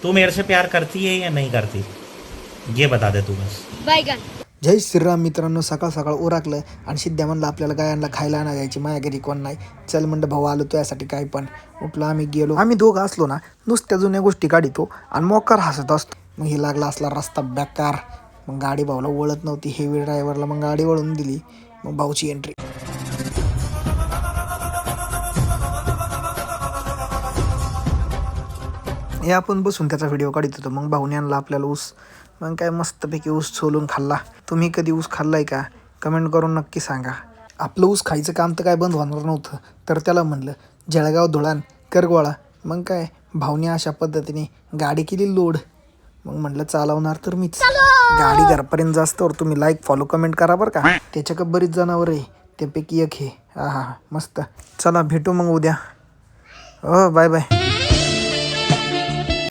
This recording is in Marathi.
तू मेरे से प्यार करती है या नहीं करती, ये बता दे तू बस. बैगन. जय श्रीराम मित्रांनो. सकाळ सकाळ उराकलं आणि सिद्ध्या म्हणलं आपल्याला गायांना खायला आणा जायची, माझ्या घरी कोण नाही. चल म्हणलं भाऊ आलो तुझ्यासाठी काय पण. उठलो आम्ही गेलो. आम्ही दोघं असलो ना नुसत्या जुन्या गोष्टी काढितो आणि मोकार हसत असतो. मग हे लागला असला रस्ता बेकार. मग गाडी भाऊला वळत नव्हती, हेवी ड्रायव्हरला मग गाडी वळून दिली. मग भाऊची एंट्री. हे आपण बसून त्याचा व्हिडिओ काढत होतो. मग भाऊने आणला आपल्याला ऊस. मग काय मस्तपैकी ऊस सोलून खाल्ला. तुम्ही कधी ऊस खाल्लाय का कमेंट करून नक्की सांगा. आपलं ऊस खायचं काम तर काय बंद होणार नव्हतं, तर त्याला म्हणलं जळगाव धुळान कर गोळा. मग काय भाऊने अशा पद्धतीने गाडी केली लोड. मग म्हटलं चालवणार तर मीच. गाडी घरापर्यंत जास्तवर तुम्ही लाईक फॉलो कमेंट करा बरं का. त्याच्याकडे बरीच जनावर आहे, त्यापैकी एक हे. हा हा मस्त. चला भेटू मग उद्या. हो बाय बाय.